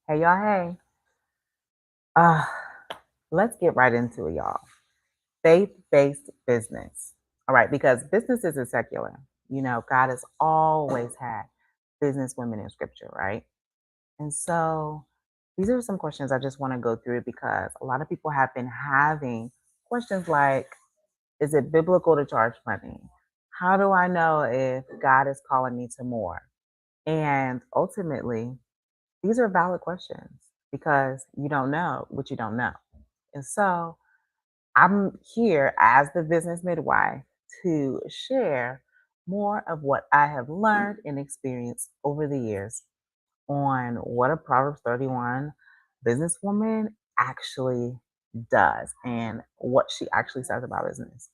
Hey, y'all. Hey. Uh, let's get right into it, y'all. Faith based business. All right, because businesses is secular. God has always had business women in scripture, right? And so these are some questions I just want to go through because a lot of people have been having questions like, is it biblical to charge money? How do I know if God is calling me to more? And ultimately, these are valid questions because you don't know what you don't know. And so I'm here as the business midwife to share more of what I have learned and experienced over the years on what a Proverbs 31 businesswoman actually does and what she actually says about business.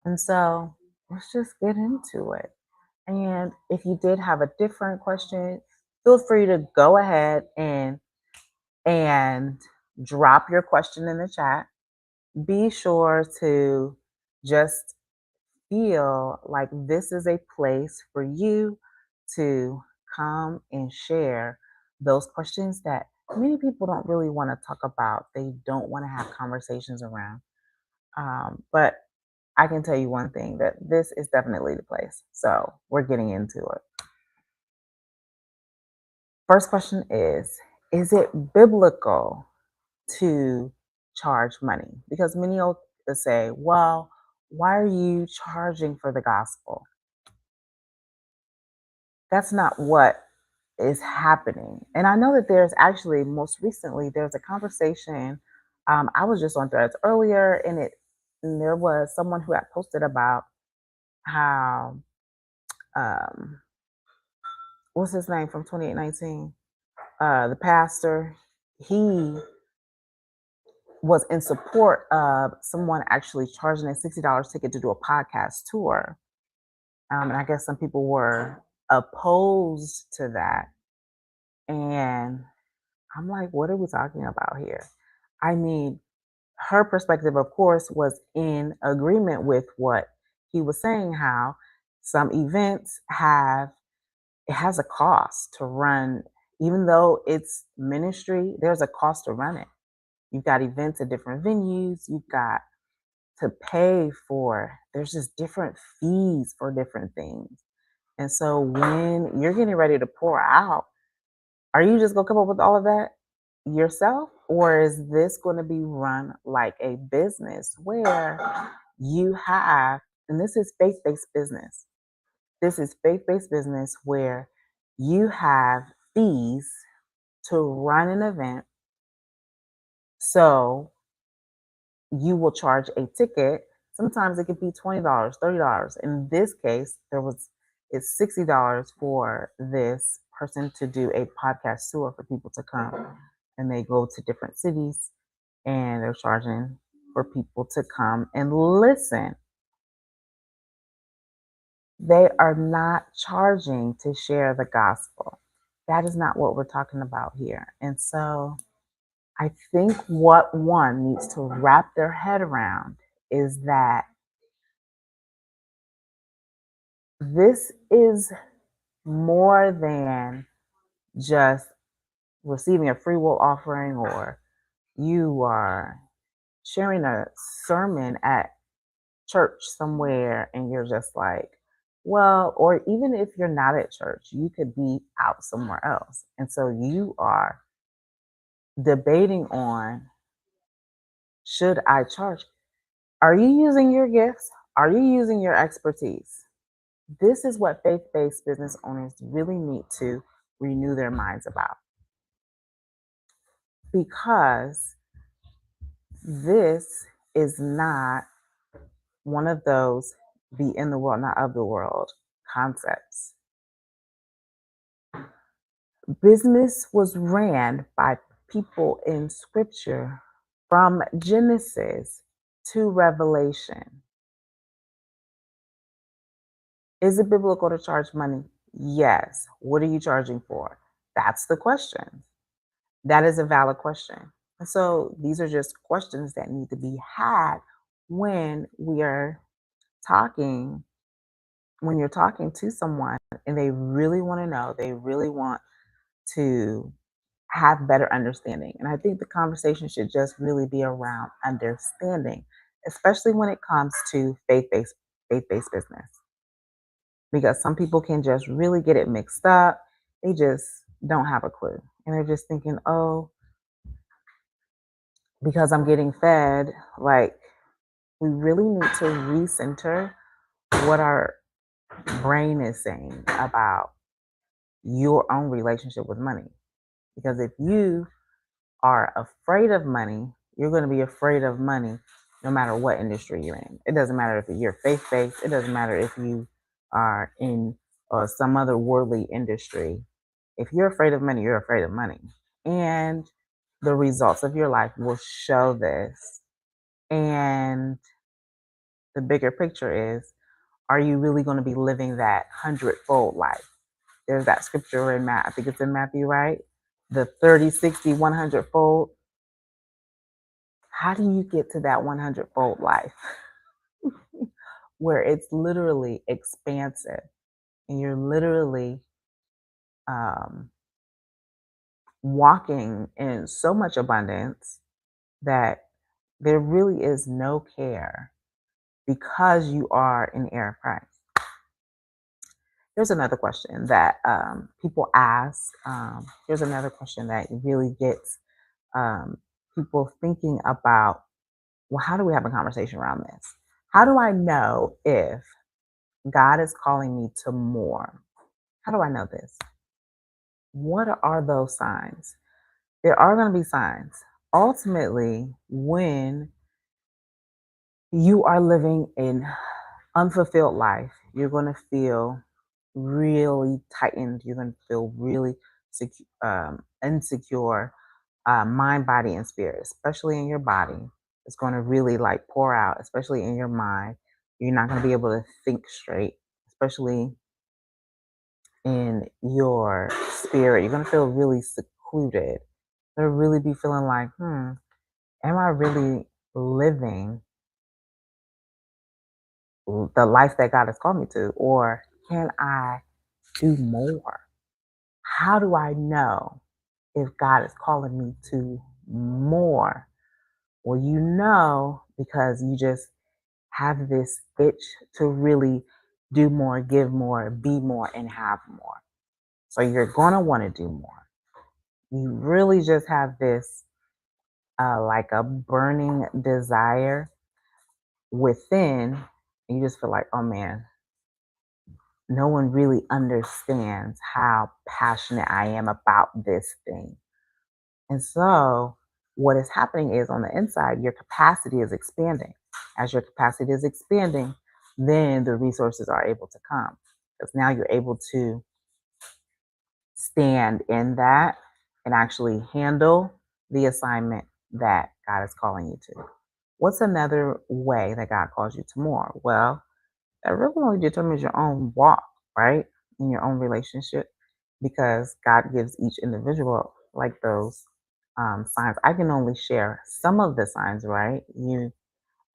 And so let's just get into it. And if you did have a different question, feel free to go ahead and drop your question in the chat. Be sure to just feel like this is a place for you to come and share those questions that many people don't really want to talk about. They don't want to have conversations around. But I can tell you one thing that this is definitely the place. So we're getting into it. First question is it biblical to charge money? Because many will say, well, why are you charging for the gospel? That's not what is happening. And I know that there's actually, most recently, there's a conversation. I was just on threads earlier, and there was someone who had posted about how, um, what's his name from 2819? The pastor, he was in support of someone actually charging a $60 ticket to do a podcast tour. And I guess some people were opposed to that. And I'm like, what are we talking about here? I mean, her perspective, of course, was in agreement with what he was saying, how some events it has a cost to run, even though it's ministry, there's a cost to run it. You've got events at different venues, you've got to pay for, there's just different fees for different things. And so when you're getting ready to pour out, are you just gonna come up with all of that yourself? Or is this gonna be run like a business where you have, and this is faith based business. This is faith based business where you have fees to run an event. So you will charge a ticket. Sometimes it could be $20, $30. In this case, it's $60 for this person to do a podcast tour for people to come. And they go to different cities and they're charging for people to come and listen. They are not charging to share the gospel. That is not what we're talking about here. And so I think what one needs to wrap their head around is that this is more than just receiving a free will offering, or you are sharing a sermon at church somewhere and you're just like, well, or even if you're not at church, you could be out somewhere else. And so you are debating on, should I charge? Are you using your gifts? Are you using your expertise? This is what faith based business owners really need to renew their minds about, because this is not one of those be in the world, not of the world concepts. Business was ran by people in scripture from Genesis to Revelation. Is it biblical to charge money? Yes. What are you charging for? That's the question. That is a valid question. And so these are just questions that need to be had when we are talking, when you're talking to someone and they really want to know, they really want to have better understanding. And I think the conversation should just really be around understanding, especially when it comes to faith-based business. Because some people can just really get it mixed up. They just don't have a clue. And they're just thinking, oh, because I'm getting fed, like we really need to recenter what our brain is saying about your own relationship with money. Because if you are afraid of money, you're going to be afraid of money no matter what industry you're in. It doesn't matter if you're faith based, it doesn't matter if you are in some other worldly industry. If you're afraid of money, you're afraid of money. And the results of your life will show this. And the bigger picture is, are you really going to be living that hundredfold life? There's that scripture in Matt, I think it's in Matthew, right? The 30, 60, 100 fold. How do you get to that 100 fold life where it's literally expansive and you're literally um, walking in so much abundance that there really is no care because you in an heir of Christ? Here's another question that people ask. Here's another question that really gets um, people thinking about, well, how do we have a conversation around this? How do I know if God is calling me to more? How do I know this? What are those signs? There are going to be signs. Ultimately, when you are living an unfulfilled life, you're going to feel really tightened. You're going to feel really insecure, mind, body, and spirit, especially in your body. It's going to really like pour out, especially in your mind. You're not going to be able to think straight, especially in your spirit. You're going to feel really secluded. You're going to really be feeling like, am I really living the life that God has called me to? Or can I do more? How do I know if God is calling me to more? Well, you know, because you just have this itch to really do more, give more, be more, and have more. So you're going to want to do more. You really just have this like a burning desire within, and you just feel like, oh man, no one really understands how passionate I am about this thing. And so, what is happening is on the inside, your capacity is expanding. As your capacity is expanding, then the resources are able to come. Because now you're able to stand in that and actually handle the assignment that God is calling you to. What's another way that God calls you to more? Well, that really only determines your own walk, right? In your own relationship, because God gives each individual like those signs. I can only share some of the signs, right?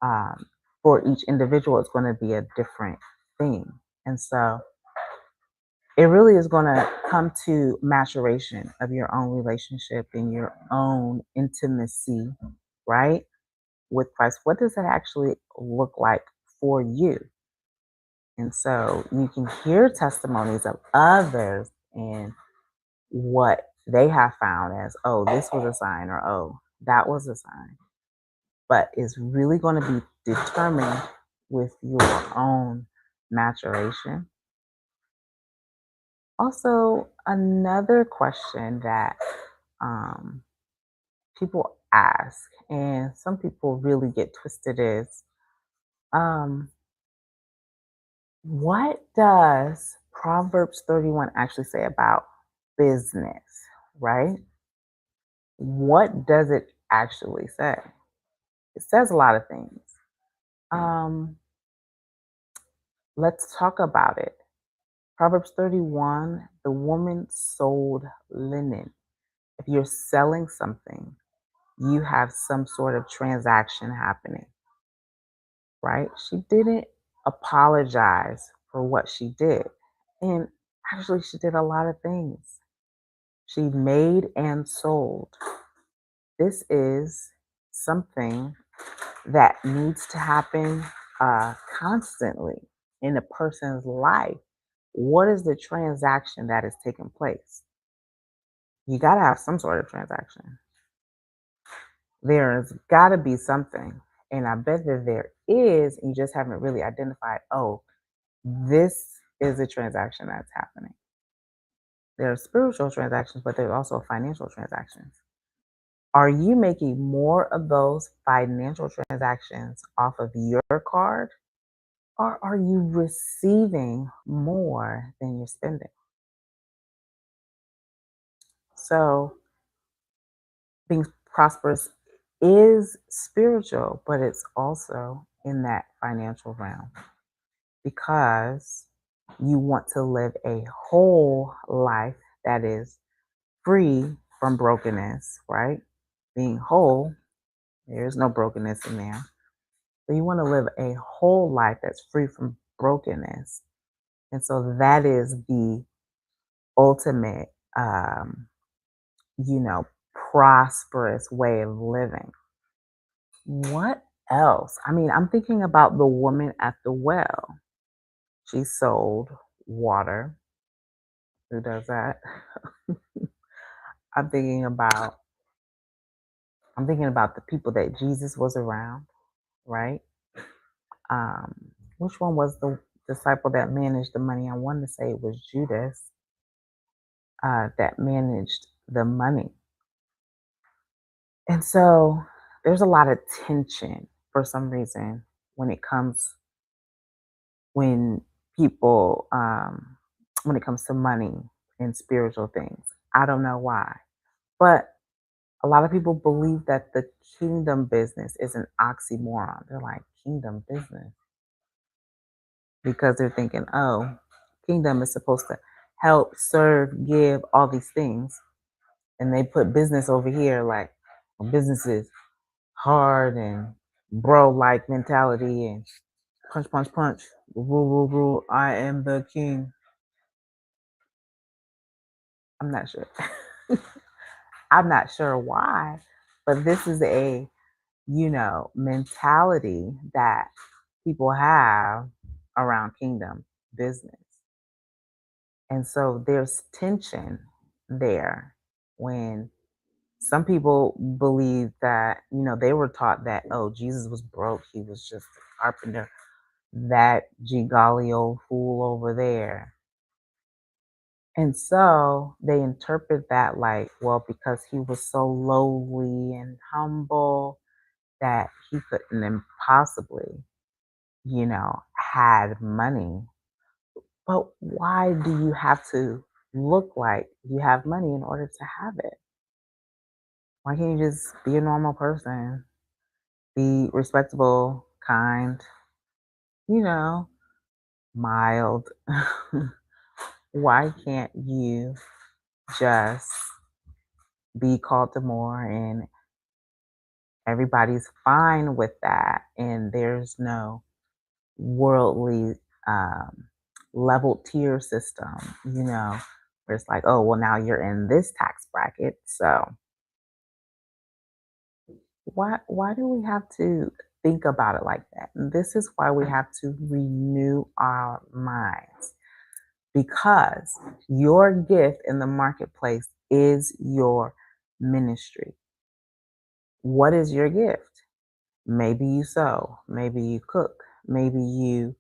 Um, for each individual, it's going to be a different thing. And so it really is going to come to maturation of your own relationship and your own intimacy, right? With Christ. What does that actually look like for you? And so you can hear testimonies of others and what they have found as, oh, this was a sign, or oh, that was a sign. But it's really going to be determined with your own maturation. Also, another question that um, people ask, and some people really get twisted, is um, what does Proverbs 31 actually say about business, right? What does it actually say? It says a lot of things. Um, let's talk about it. Proverbs 31, the woman sold linen. If you're selling something, you have some sort of transaction happening, right? She didn't apologize for what she did. And actually, she did a lot of things. She made and sold. This is something that needs to happen constantly in a person's life. What is the transaction that is taking place? You got to have some sort of transaction. There's got to be something. And I bet that there is, and you just haven't really identified, oh, this is a transaction that's happening. There are spiritual transactions, but there's also financial transactions. Are you making more of those financial transactions off of your card, or are you receiving more than you're spending? So, being prosperous is spiritual, but it's also in that financial realm because you want to live a whole life that is free from brokenness, right? Being whole, there's no brokenness in there. So you want to live a whole life that's free from brokenness. And so that is the ultimate, you know, prosperous way of living. What else? I mean, I'm thinking about the woman at the well. She sold water. Who does that? I'm thinking about I'm thinking about the people that Jesus was around, right? Um, which one was the disciple that managed the money? I want to say it was Judas that managed the money. And so there's a lot of tension for some reason when it comes when people when it comes to money and spiritual things. I don't know why, but a lot of people believe that the kingdom business is an oxymoron. They're like, kingdom business, because they're thinking, oh, kingdom is supposed to help, serve, give, all these things. And they put business over here, like, well, business is hard and bro like mentality and punch, punch, punch, rule, rule, rule. I am the king. I'm not sure. I'm not sure why, but this is a, mentality that people have around kingdom business. And so there's tension there when some people believe that, they were taught that, oh, Jesus was broke. He was just a carpenter, that Gigali old fool over there. And so they interpret that like, well, because he was so lowly and humble that he couldn't impossibly, had money. But why do you have to look like you have money in order to have it? Why can't you just be a normal person? Be respectable, kind, you know, mild. Why can't you just be called to more and everybody's fine with that? And there's no worldly leveled tier system, where it's like, oh, well, now you're in this tax bracket. So why do we have to think about it like that? And this is why we have to renew our minds, because your gift in the marketplace is your ministry. What is your gift? Maybe you sew, maybe you cook, maybe you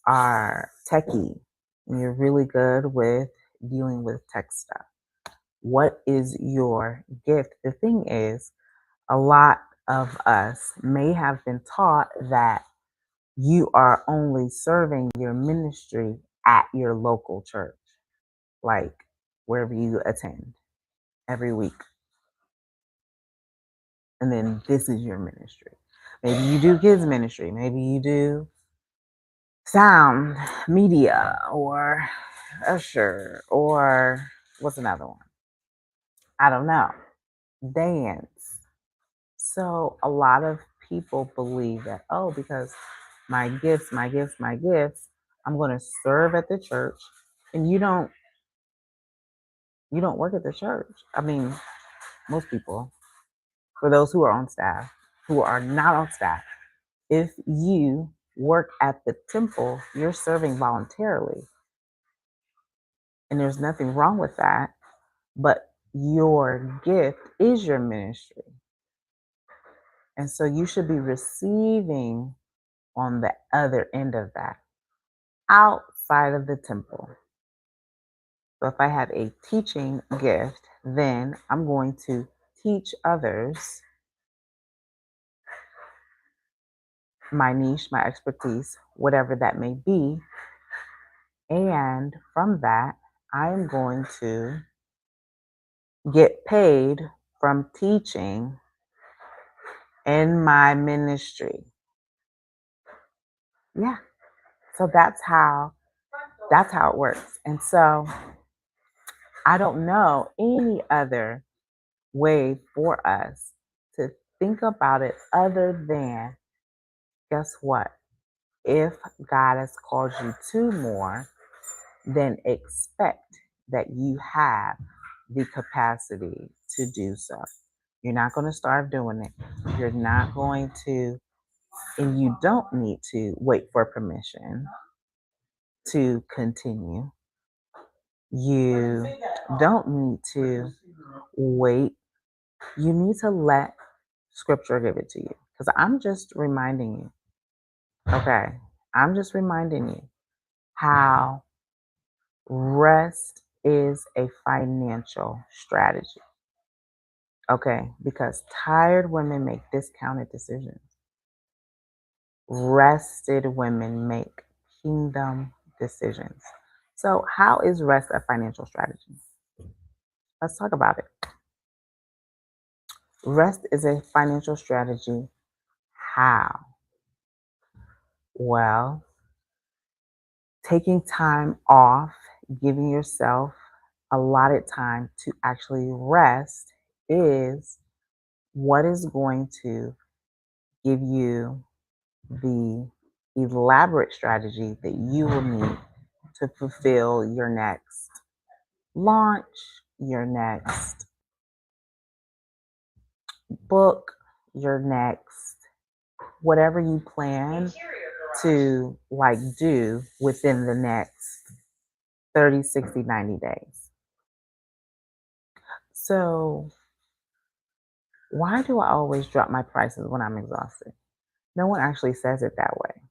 are techie and you're really good with dealing with tech stuff. What is your gift? The thing is, a lot of us may have been taught that you are only serving your ministry at your local church, like wherever you attend every week. And then this is your ministry. Maybe you do kids ministry, maybe you do sound media or usher or what's another one? I don't know. Dance. So a lot of people believe that, oh, because my gifts, my gifts, my gifts, I'm going to serve at the church. And You don't work at the church. I mean, most people, for those who are on staff, who are not on staff, if you work at the temple, you're serving voluntarily. And there's nothing wrong with that. But your gift is your ministry. And so you should be receiving on the other end of that, outside of the temple. So if I have a teaching gift, then I'm going to teach others my niche, my expertise, whatever that may be. And from that, I am going to get paid from teaching in my ministry. Yeah. So that's how it works. And so I don't know any other way for us to think about it other than, guess what? If God has called you to more, then expect that you have the capacity to do so. You're not going to start doing it. You're not going to, and you don't need to wait for permission to continue. You don't need to wait. You need to let scripture give it to you. Because I'm just reminding you, okay? I'm just reminding you how rest is a financial strategy. Okay? Because tired women make discounted decisions. Rested women make kingdom decisions. So, how is rest a financial strategy? Let's talk about it. Rest is a financial strategy. How? Well, taking time off, giving yourself allotted time to actually rest is what is going to give you the elaborate strategy that you will need to fulfill your next launch, your next book, your next whatever you plan to like do within the next 30, 60, 90 days. So, why do I always drop my prices when I'm exhausted? No one actually says it that way.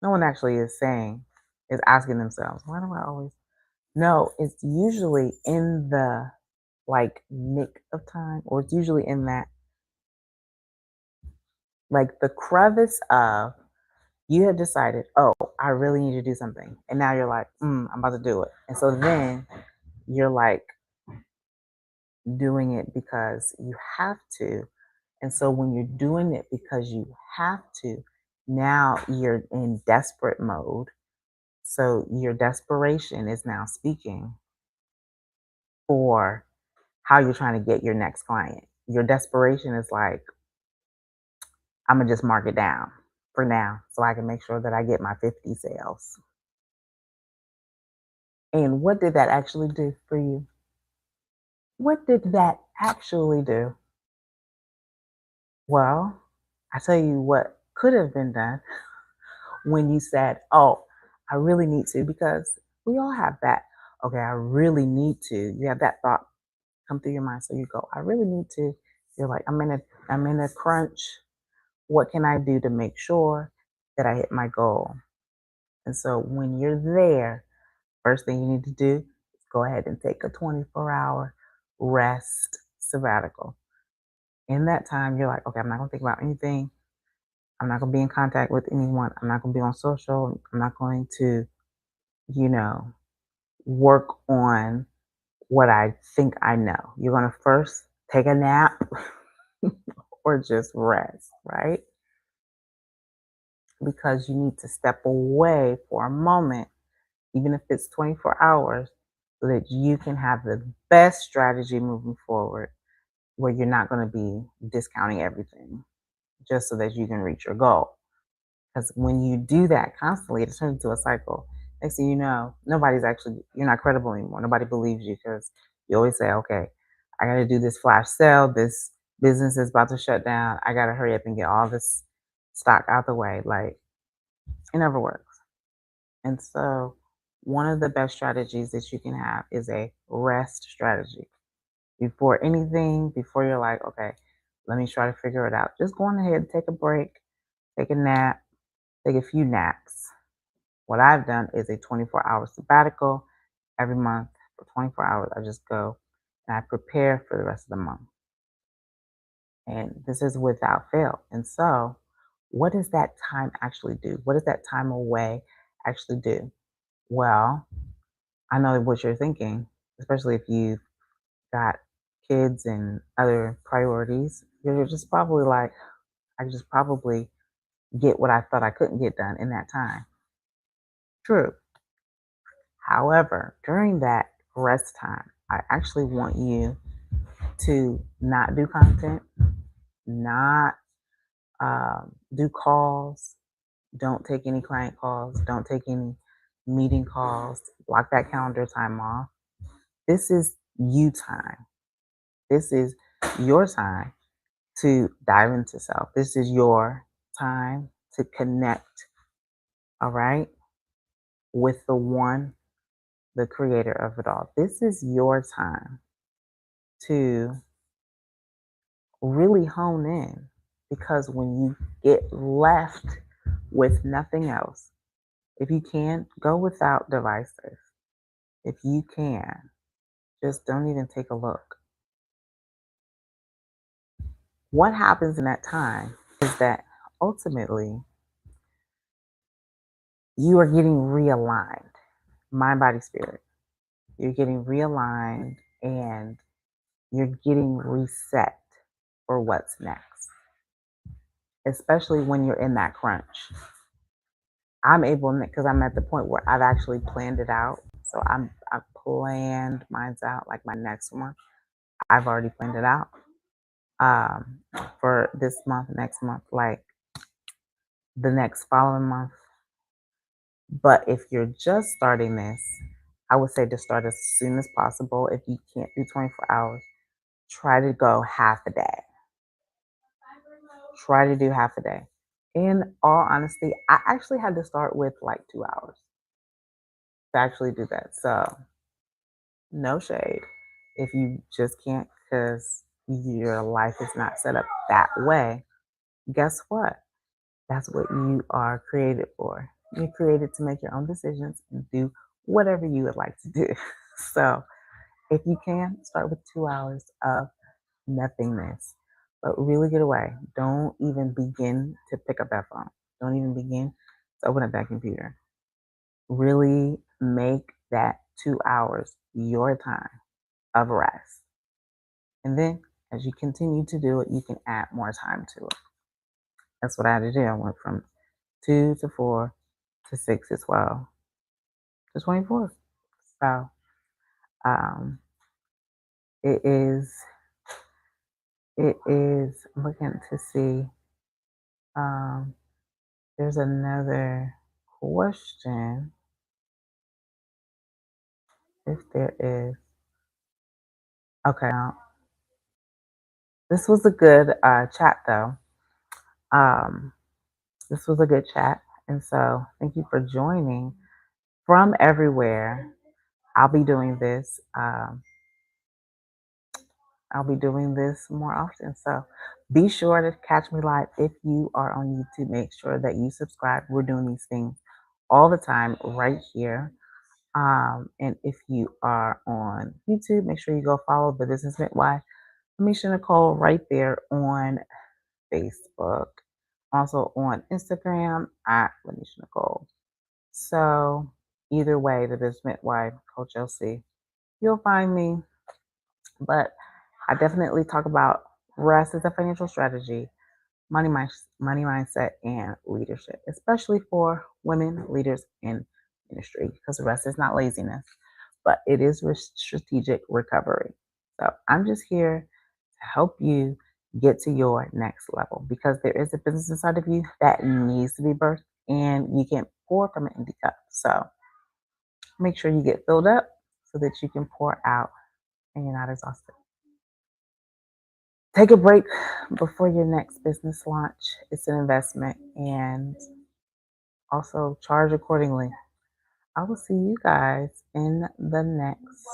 No one actually is asking themselves, why do I always? No, it's usually in the like nick of time, or it's usually in that like the crevice of you have decided, oh, I really need to do something. And now you're like, I'm about to do it. And so then you're like doing it because you have to. And so when you're doing it because you have to, now you're in desperate mode. So your desperation is now speaking for how you're trying to get your next client. Your desperation is like, I'm going to just mark it down for now so I can make sure that I get my 50 sales. And what did that actually do for you? What did that actually do? Well, I tell you what could have been done when you said, oh, I really need to, because we all have that. Okay, I really need to. You have that thought come through your mind. So you go, I really need to. You're like, I'm in a crunch. What can I do to make sure that I hit my goal? And so when you're there, first thing you need to do is go ahead and take a 24-hour rest sabbatical. In that time, you're like, okay, I'm not going to think about anything. I'm not going to be in contact with anyone. I'm not going to be on social. I'm not going to, you know, work on what I think I know. You're going to first take a nap or just rest, right? Because you need to step away for a moment, even if it's 24 hours, so that you can have the best strategy moving forward where you're not going to be discounting everything just so that you can reach your goal. Because when you do that constantly, it turns into a cycle. Next thing you know, you're not credible anymore. Nobody believes you because You always say, okay, I got to do this flash sale. This business is about to shut down. I got to hurry up and get all this stock out the way. Like, it never works. And so, one of the best strategies that you can have is a rest strategy. Before anything, before you're like, okay, let me try to figure it out, just go on ahead and take a break, take a nap, take a few naps. What I've done is a 24-hour sabbatical every month. For 24 hours, I just go and I prepare for the rest of the month. And this is without fail. And so, what does that time actually do? What does that time away actually do? Well, I know what you're thinking, especially if you've got kids and other priorities. You're just probably like, I just probably get what I thought I couldn't get done in that time. True. However, during that rest time, I actually want you to not do content, not do calls, don't take any client calls, don't take any meeting calls, block that calendar time off. This is you time. This is your time to dive into self. This is your time to connect, all right, with the one, the creator of it all. This is your time to really hone in, because when you get left with nothing else, if you can, go without devices. If you can, just don't even take a look. What happens in that time is that ultimately you are getting realigned, mind, body, spirit. You're getting realigned and you're getting reset for what's next, especially when you're in that crunch. I'm able, because I'm at the point where I've actually planned it out. So I've planned mine's out, like my next one. I've already planned it out um, for this month, next month, like the next following month. But if you're just starting this, I would say to start as soon as possible. If you can't do 24 hours, try to go half a day. Try to do half a day. In all honesty, I actually had to start with like 2 hours to actually do that. So, no shade. If you just can't because your life is not set up that way, guess what? That's what you are created for. You're created to make your own decisions and do whatever you would like to do. So, if you can, start with 2 hours of nothingness, but really get away. Don't even begin to pick up that phone. Don't even begin to open up that computer. Really make that 2 hours your time of rest. And then as you continue to do it, you can add more time to it. That's what I had to do. I went from 2 to 4 to 6 to 12 to 24. So um, it is, I'm looking to see. Um, there's another question, if there is. Okay, now, this was a good chat, though. Um, this was a good chat. And so thank you for joining from everywhere. I'll be doing this. I'll be doing this more often. So be sure to catch me live if you are on YouTube. Make sure that you subscribe. We're doing these things all the time right here. And if you are on YouTube, make sure you go follow the Business Midwife, Amisha Nicole, right there on Facebook. Also on Instagram at Lanisha Nicole. So either way, the Business Midwife, Coach LC, you'll find me. But I definitely talk about rest as a financial strategy, money mindset, and leadership, especially for women leaders in ministry, because rest is not laziness, but it is strategic recovery. So I'm just here to help you get to your next level, because there is a business inside of you that needs to be birthed, and you can't pour from an empty cup. So make sure you get filled up so that you can pour out and you're not exhausted. Take a break before your next business launch. It's an investment, and also charge accordingly. I will see you guys in the next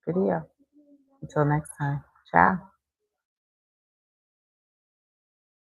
video. Until next time, ciao.